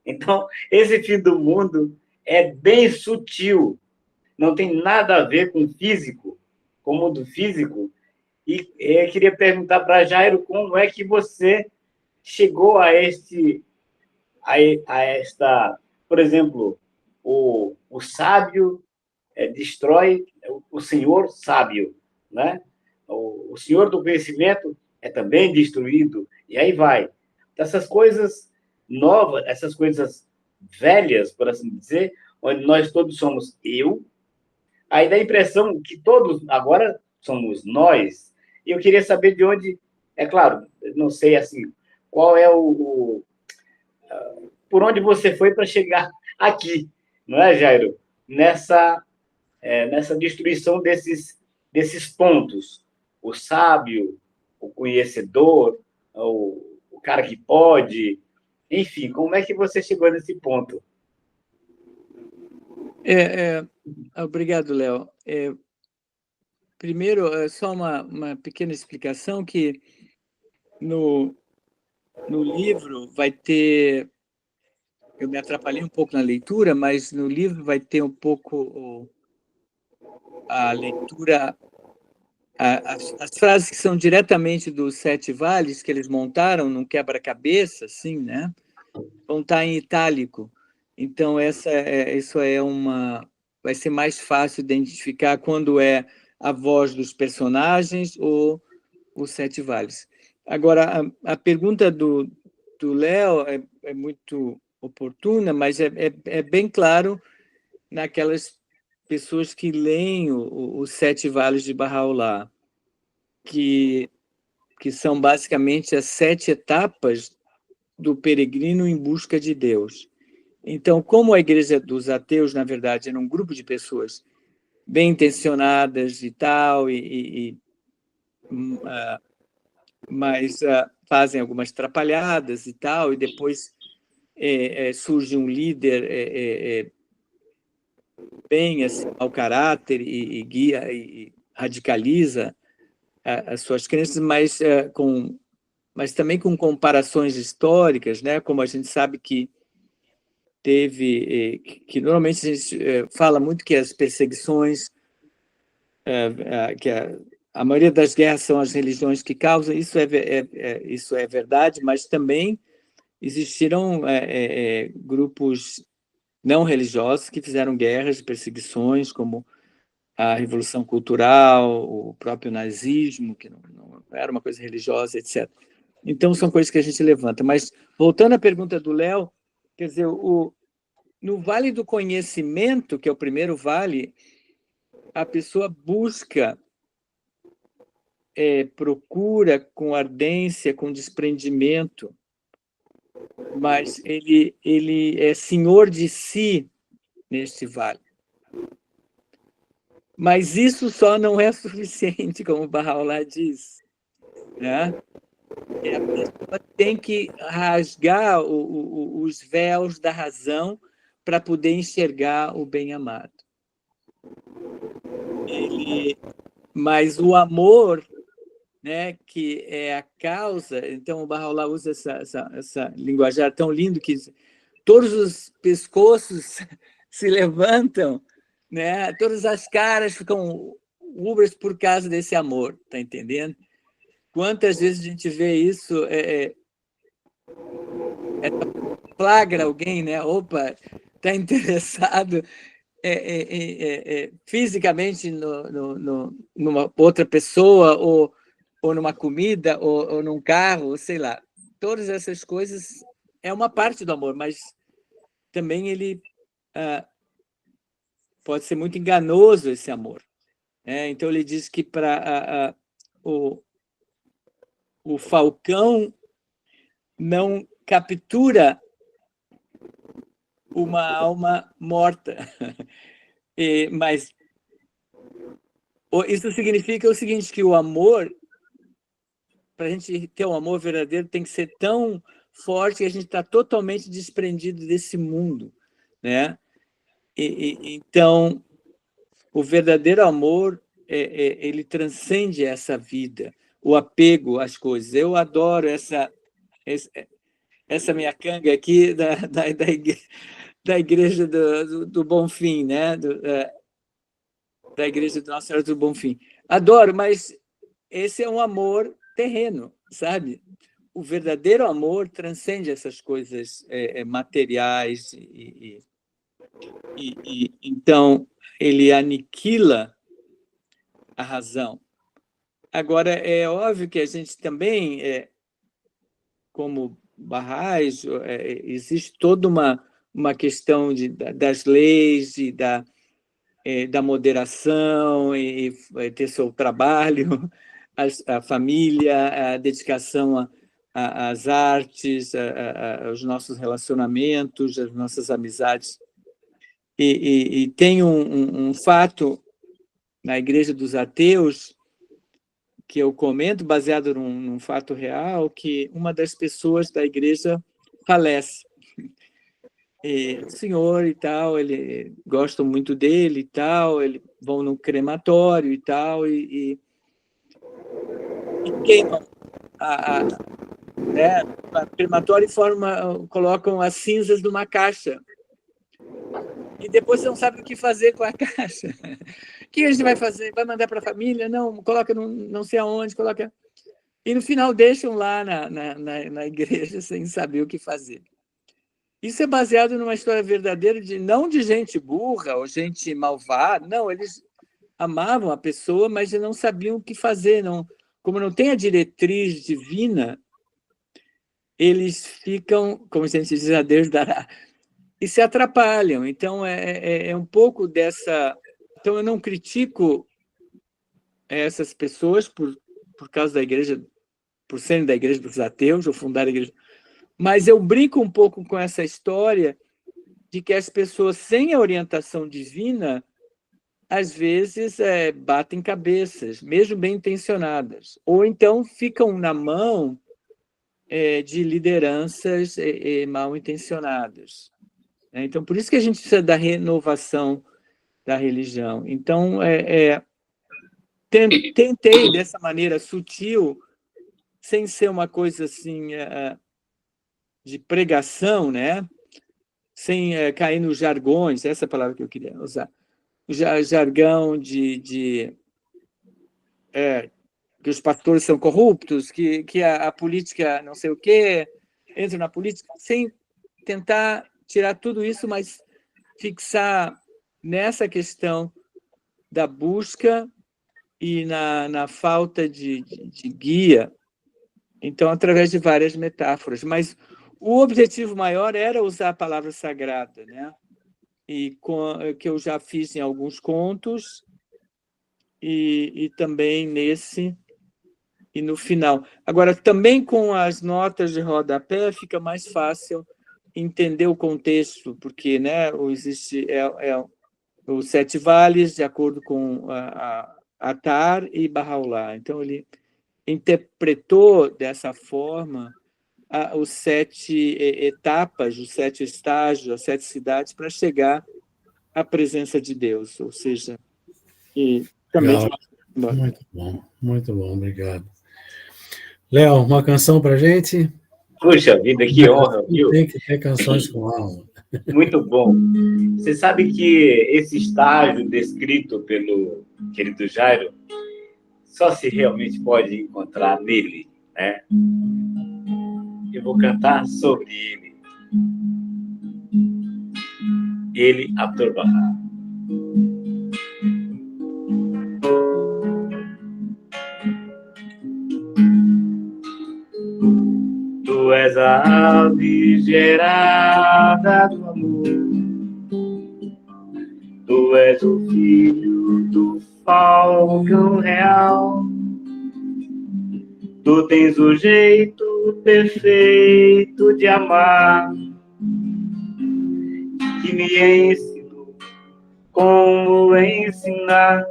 Então, esse fim do mundo é bem sutil, não tem nada a ver com físico, com o mundo físico. E eu queria perguntar para Jairo como é que você chegou a esta, por exemplo, o sábio destrói o senhor sábio, né? O senhor do conhecimento é também destruído, e aí vai. Essas coisas novas, essas coisas velhas, por assim dizer, onde nós todos somos eu, aí dá a impressão que todos agora somos nós. E eu queria saber de onde, é claro, não sei assim, qual é por onde você foi para chegar aqui, não é, Jairo? Nessa destruição desses pontos. O sábio, o conhecedor, o cara que pode, enfim, como é que você chegou nesse ponto? Obrigado, Léo. Primeiro, só uma pequena explicação que no livro vai ter... Eu me atrapalhei um pouco na leitura, mas no livro vai ter um pouco a leitura, as frases que são diretamente dos 7 vales, que eles montaram num quebra-cabeça, assim, né? Vão estar em itálico. Então, isso vai ser mais fácil identificar quando é a voz dos personagens ou os 7 vales. Agora, a pergunta do Léo é muito oportuna, mas é bem claro naquelas pessoas que leem os 7 vales de Bahá'u'lláh, que são basicamente as 7 etapas do peregrino em busca de Deus. Então, como a Igreja dos Ateus, na verdade, era um grupo de pessoas bem intencionadas e tal, mas fazem algumas atrapalhadas e tal, e depois surge um líder bem assim, mau caráter e guia e radicaliza as suas crenças, mas também com comparações históricas, né? Como a gente sabe que teve, que normalmente a gente fala muito que as perseguições, que a maioria das guerras são as religiões que causam, isso é verdade, mas também existiram grupos não religiosos que fizeram guerras e perseguições, como a Revolução Cultural, o próprio nazismo, que não era uma coisa religiosa, etc. Então, são coisas que a gente levanta. Mas, voltando à pergunta do Léo, quer dizer, no Vale do Conhecimento, que é o primeiro vale, a pessoa busca, procura com ardência, com desprendimento, mas ele é senhor de si neste vale. Mas isso só não é suficiente, como Bahá'u'lláh diz, né? A pessoa tem que rasgar os véus da razão para poder enxergar o bem-amado. Mas o amor, né, que é a causa, então o Bahá'u'lláh usa essa linguajar tão lindo que todos os pescoços se levantam, né? Todas as caras ficam rubras por causa desse amor, tá entendendo? Quantas vezes a gente vê isso, flagra alguém, né? Opa, tá interessado fisicamente numa outra pessoa, ou numa comida, ou num carro, sei lá. Todas essas coisas é uma parte do amor, mas também ele pode ser muito enganoso, esse amor. Então, ele diz que para o falcão não captura uma alma morta. Mas isso significa o seguinte, que o amor, para a gente ter um amor verdadeiro, tem que ser tão forte que a gente está totalmente desprendido desse mundo, né? Então, o verdadeiro amor, ele transcende essa vida, o apego às coisas. Eu adoro essa minha canga aqui da Igreja do Bonfim, né? Da Igreja de Nossa Senhora do Bonfim. Adoro, mas esse é um amor terreno, sabe? O verdadeiro amor transcende essas coisas materiais então ele aniquila a razão. Agora, é óbvio que a gente também, como Bahá'ís, existe toda uma questão das leis e da moderação, e ter seu trabalho, a família, a dedicação às artes, aos nossos relacionamentos, às nossas amizades. E tem um fato na Igreja dos Ateus que eu comento, baseado num fato real, que uma das pessoas da igreja falece. O senhor e tal, ele gostam muito dele e tal, eles vão no crematório e tal, e queimam a crematório e colocam as cinzas numa caixa. E depois você não sabe o que fazer com a caixa. O que a gente vai fazer? Vai mandar para a família? Não, coloca não sei aonde, coloca... E no final deixam lá na igreja sem saber o que fazer. Isso é baseado numa história verdadeira, não de gente burra ou gente malvada, não, eles amavam a pessoa, mas não sabiam o que fazer. Como não tem a diretriz divina, eles ficam, como a gente diz, a Deus dará, e se atrapalham. Então, é um pouco dessa... Então, eu não critico essas pessoas por causa da igreja, por serem da Igreja dos Ateus, ou fundar a igreja, mas eu brinco um pouco com essa história de que as pessoas sem a orientação divina, às vezes, batem cabeças, mesmo bem intencionadas, ou então ficam na mão de lideranças mal intencionadas. Então, por isso que a gente precisa da renovação da religião. Então, tentei, dessa maneira sutil, sem ser uma coisa assim de pregação, né? Sem cair nos jargões, essa é a palavra que eu queria usar, jargão que os pastores são corruptos, que a política não sei o quê, entra na política, sem tentar tirar tudo isso, mas fixar nessa questão da busca e na falta de guia. Então, através de várias metáforas. Mas o objetivo maior era usar a palavra sagrada, né? Que eu já fiz em alguns contos, e também nesse, e no final. Agora, também com as notas de rodapé, fica mais fácil entender o contexto, porque, né, existe os 7 vales, de acordo com Attar e Bahá'u'lláh. Então, ele interpretou dessa forma os 7 etapas, os 7 estágios, as 7 cidades, para chegar à presença de Deus. Ou seja, e também... Muito bom, obrigado. Léo, uma canção para a gente? Puxa vida, que honra, viu? Tem que ter canções com alma. Muito bom. Você sabe que esse estágio descrito pelo querido Jairo só se realmente pode encontrar nele, né? Eu vou cantar sobre ele. Ele, Abdu'l-Bahá. és a ave gerada do amor. Tu és o filho do falcão real. Tu tens o jeito perfeito de amar, que me ensinou como ensinar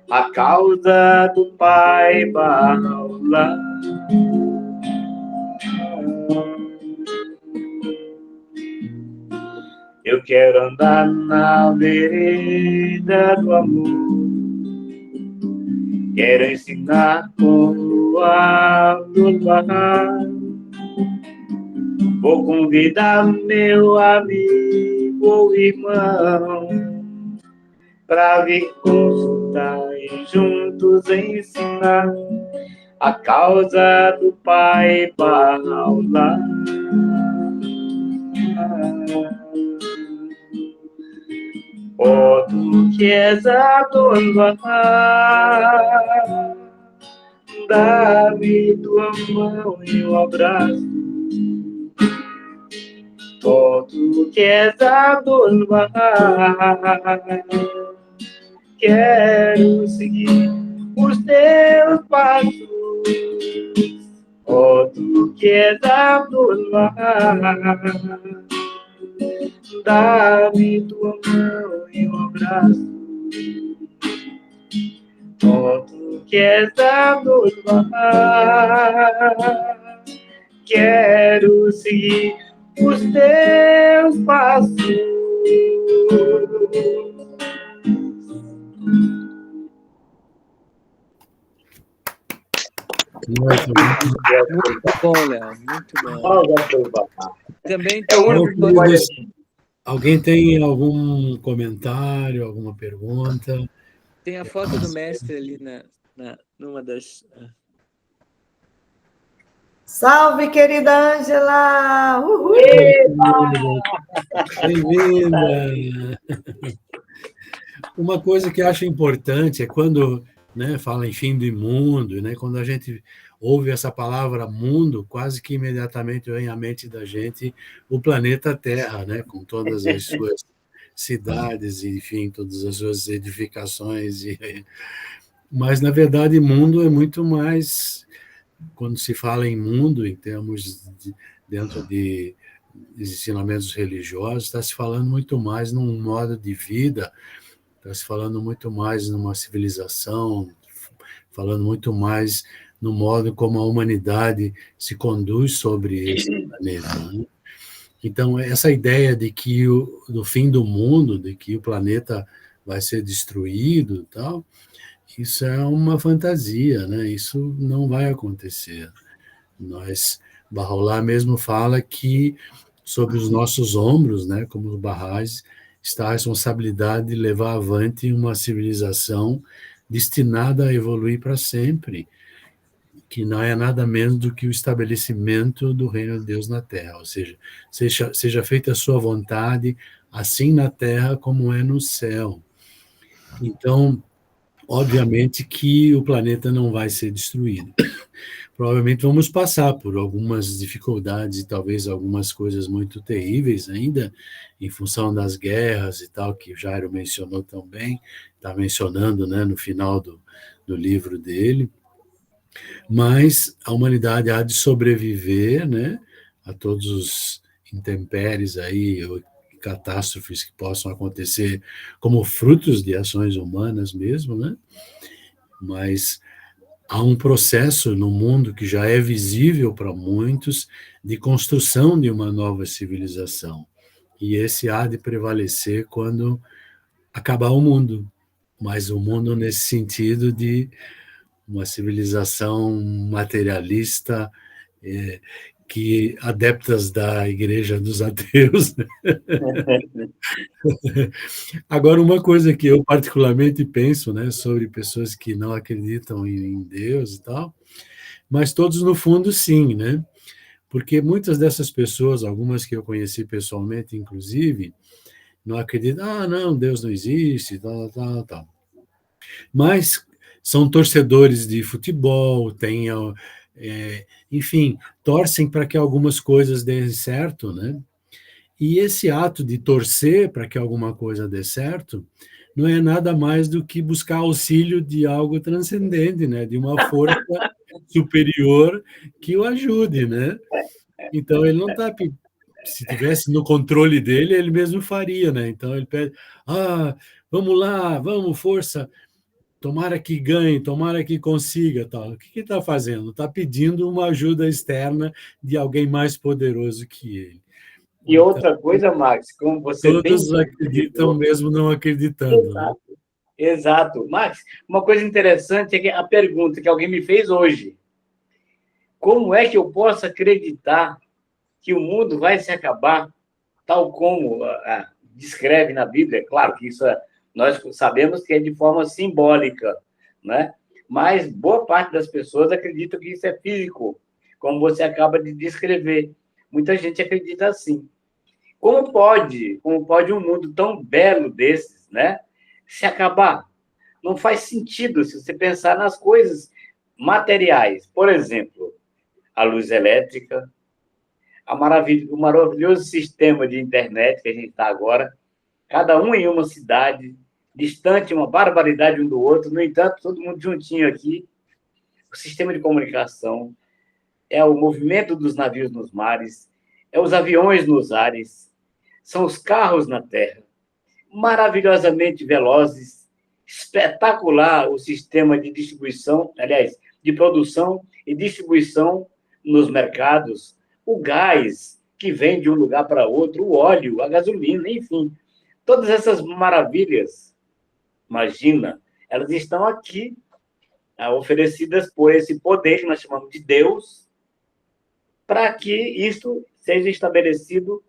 a causa do Pai Bahá'u'lláh. Eu quero andar na vereda do amor, quero ensinar como Abdul-Bahá. Vou convidar meu amigo ou irmão para vir consultar e juntos ensinar a causa do Pai Bahá'u'lláh. Oh, tu que és Abdul-Bahá, dá-me tua mão e um abraço. Oh, tu que és Abdul-Bahá, quero seguir os teus passos. Oh, tu que és Abdul-Bahá, dá-me tua mão e um abraço. Oh, tu que és Abdul-Bahá, quero seguir os teus passos. Muito bom, Léo, muito bom. Também alguém tem algum comentário, alguma pergunta? Tem a foto do mestre ali numa das... Salve, querida Ângela! Uhul! Bem-vinda! Uma coisa que eu acho importante é quando, né, fala em fim do mundo, né, quando a gente ouve essa palavra mundo, quase que imediatamente vem à mente da gente o planeta Terra, né, com todas as suas cidades, enfim, todas as suas edificações. Mas, na verdade, mundo é muito mais... Quando se fala em mundo, em termos dentro de ensinamentos religiosos, está se falando muito mais num modo de vida, está se falando muito mais numa civilização, falando muito mais no modo como a humanidade se conduz sobre esse planeta, né? Então, essa ideia de que do fim do mundo, de que o planeta vai ser destruído, tal, isso é uma fantasia, né? Isso não vai acontecer. Bahá'u'lláh mesmo fala que sobre os nossos ombros, né, como os Baha'is, está a responsabilidade de levar avante uma civilização destinada a evoluir para sempre, que não é nada menos do que o estabelecimento do reino de Deus na Terra, ou seja, seja feita a sua vontade, assim na Terra como é no céu. Então, obviamente que o planeta não vai ser destruído. Provavelmente vamos passar por algumas dificuldades e talvez algumas coisas muito terríveis ainda, em função das guerras e tal, que o Jairo mencionou também, está mencionando, né, no final do livro dele. Mas a humanidade há de sobreviver, né, a todos os intempéries aí, catástrofes que possam acontecer como frutos de ações humanas mesmo, né? Mas há um processo no mundo que já é visível para muitos de construção de uma nova civilização. E esse há de prevalecer quando acabar o mundo. Mas o mundo nesse sentido de uma civilização materialista, que adeptas da igreja dos ateus. Agora, uma coisa que eu particularmente penso, né, sobre pessoas que não acreditam em Deus e tal, mas todos no fundo sim, né? Porque muitas dessas pessoas, algumas que eu conheci pessoalmente, inclusive, não acreditam, não, Deus não existe, tal, tal, tal. Mas são torcedores de futebol, têm enfim, torcem para que algumas coisas deem certo, né? E esse ato de torcer para que alguma coisa dê certo não é nada mais do que buscar auxílio de algo transcendente, né? De uma força superior que o ajude, né? Então, ele não está... Se tivesse no controle dele, ele mesmo faria, né? Então, ele pede, vamos lá, vamos, força, tomara que ganhe, tomara que consiga, tal. O que ele está fazendo? Está pedindo uma ajuda externa de alguém mais poderoso que ele. E Então, outra coisa, Max, como você bem todos acreditam mesmo não acreditando. Exato, né? exato. Max, uma coisa interessante é que a pergunta que alguém me fez hoje: como é que eu posso acreditar que o mundo vai se acabar tal como descreve na Bíblia? Claro que isso nós sabemos que é de forma simbólica, né? Mas boa parte das pessoas acredita que isso é físico, como você acaba de descrever. Muita gente acredita assim. Como pode um mundo tão belo desses, né, se acabar? Não faz sentido se você pensar nas coisas materiais. Por exemplo, a luz elétrica, o maravilhoso sistema de internet que a gente está agora, cada um em uma cidade, distante, uma barbaridade um do outro, no entanto, todo mundo juntinho aqui. O sistema de comunicação, é o movimento dos navios nos mares, é os aviões nos ares, são os carros na terra, maravilhosamente velozes, espetacular o sistema de distribuição, aliás, de produção e distribuição nos mercados, o gás que vem de um lugar para outro, o óleo, a gasolina, enfim, todas essas maravilhas, imagina, elas estão aqui, oferecidas por esse poder que nós chamamos de Deus, para que isso seja estabelecido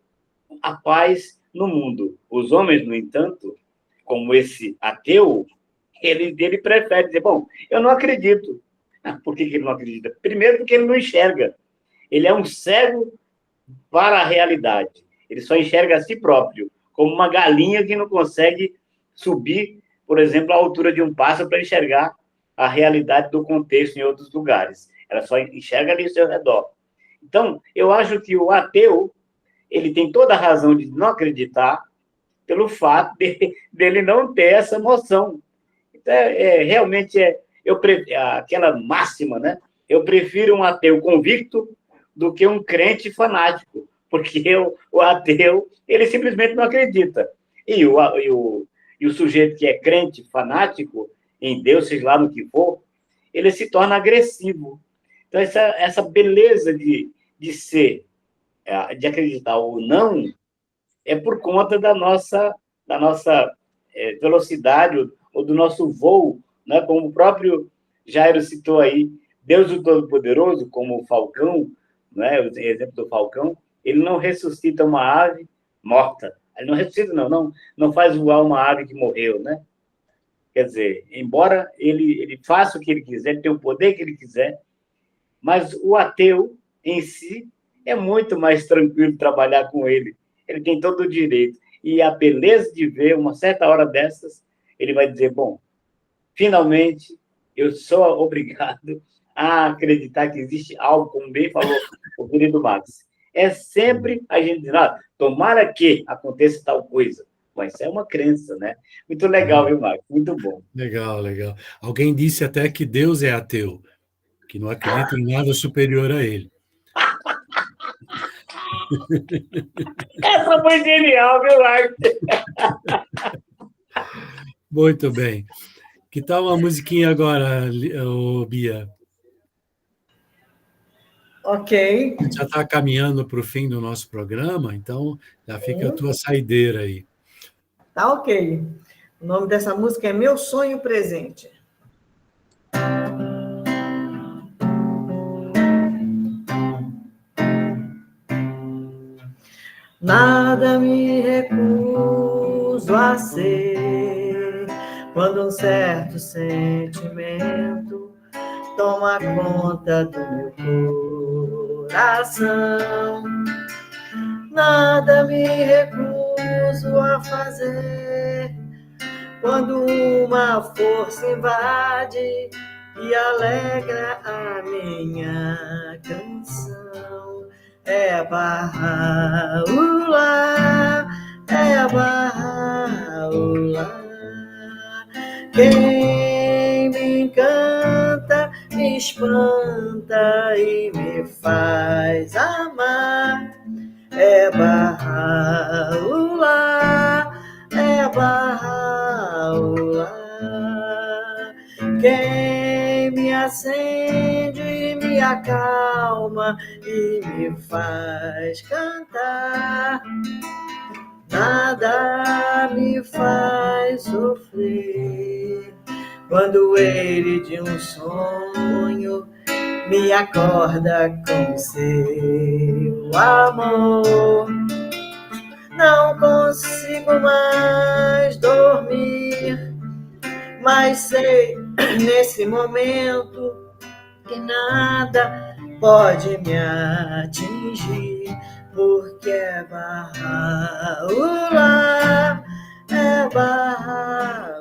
a paz no mundo. Os homens, no entanto, como esse ateu, ele prefere dizer, bom, eu não acredito. Por que ele não acredita? Primeiro, porque ele não enxerga. Ele é um cego para a realidade. Ele só enxerga a si próprio, como uma galinha que não consegue subir, por exemplo, à altura de um pássaro para enxergar a realidade do contexto em outros lugares. Ela só enxerga ali ao seu redor. Então, eu acho que o ateu, ele tem toda a razão de não acreditar pelo fato dele não ter essa noção. Então, realmente, aquela máxima, né? Eu prefiro um ateu convicto do que um crente fanático, porque o ateu, ele simplesmente não acredita. E o sujeito que é crente fanático em Deus, seja lá no que for, ele se torna agressivo. Então, essa beleza de ser, de acreditar ou não, é por conta da nossa velocidade ou do nosso voo, né? Como o próprio Jairo citou aí, Deus o Todo-Poderoso, como o falcão, né? O exemplo do falcão, ele não ressuscita uma ave morta. Ele não ressuscita, não faz voar uma ave que morreu, né? Quer dizer, embora ele faça o que ele quiser, ele tem o poder que ele quiser, mas o ateu em si é muito mais tranquilo trabalhar com ele. Ele tem todo o direito. E a beleza de ver, uma certa hora dessas, ele vai dizer, bom, finalmente eu sou obrigado a acreditar que existe algo, como bem falou o querido Max. É sempre a gente dizer, tomara que aconteça tal coisa. Mas isso é uma crença, né? Muito legal, viu, Max? Muito bom. Legal, legal. Alguém disse até que Deus é ateu, que não acredita em nada superior a ele. Essa foi genial, viu, Max? Muito bem. Que tal uma musiquinha agora, Bia? Ok. A gente já está caminhando para o fim do nosso programa, então já fica a tua saideira aí. Tá ok. O nome dessa música é Meu Sonho Presente. Nada me recuso a ser quando um certo sentimento toma conta do meu coração. Nada me recuso a fazer quando uma força invade e alegra a minha canção. É Baha'u'lláh, é Baha'u'lláh. Quem me encanta, me espanta e me faz amar. É Baha'u'lláh, é Baha'u'lláh. Quem me acende, me acalma e me faz cantar. Nada me faz sofrer quando ele de um sonho me acorda com seu amor. Não consigo mais dormir, mas sei nesse momento que nada pode me atingir, porque é Baha'u'lláh, é Baha'u'lláh.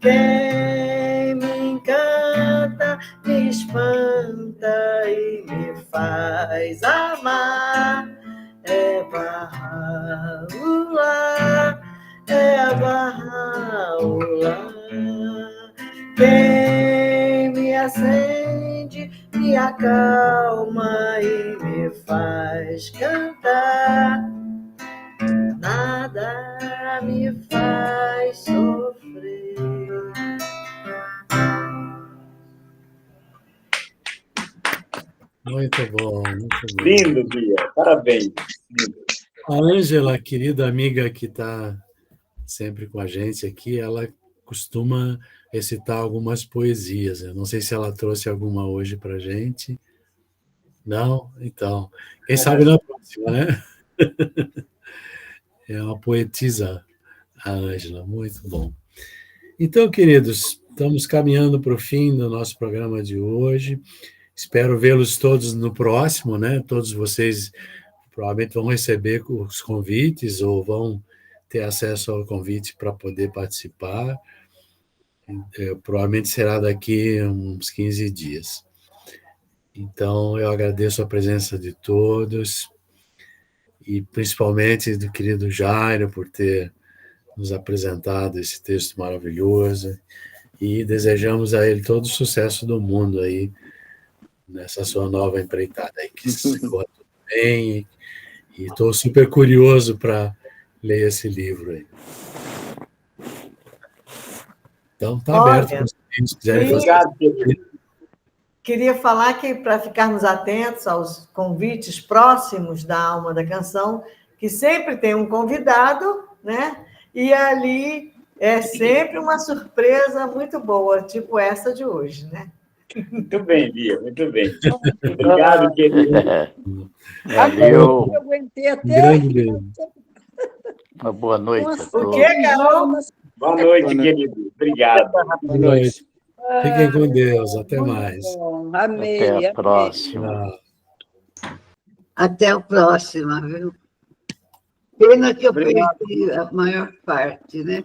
Quem me encanta, me espanta e me faz amar. É Baha'u'lláh, é Baha'u'lláh. Quem me acende, me acalma e me faz cantar. Nada me faz sofrer. Muito bom, muito bom. Lindo, Bia. Parabéns. Lindo. A Ângela, querida amiga que está sempre com a gente aqui, ela costuma recitar algumas poesias. Eu não sei se ela trouxe alguma hoje para a gente. Não? Então, quem sabe na próxima, né? É uma poetisa, a Ângela, muito bom. Então, queridos, estamos caminhando para o fim do nosso programa de hoje. Espero vê-los todos no próximo, né? Todos vocês provavelmente vão receber os convites ou vão ter acesso ao convite para poder participar. Provavelmente será daqui uns 15 dias. Então, eu agradeço a presença de todos e principalmente do querido Jairo por ter nos apresentado esse texto maravilhoso e desejamos a ele todo o sucesso do mundo aí nessa sua nova empreitada aí, que se corra tudo bem e estou super curioso para ler esse livro aí. Então, está aberto para vocês, se quiserem fazer. Obrigado, querido. Queria falar que, para ficarmos atentos aos convites próximos da Alma da Canção, que sempre tem um convidado, né? E ali é sempre uma surpresa muito boa, tipo essa de hoje, né? Muito bem, Bia, muito bem. Obrigado, querido. Valeu. Eu aguentei até. Grande beijo. Uma boa noite a Nossa, O todos. quê, Carol? Boa noite, querido. Obrigado. Boa noite. Fiquem com Deus. Até mais. Bom, amei. Até amei. a próxima. Tchau. Até a próxima, viu? Pena que eu perdi a maior parte, né?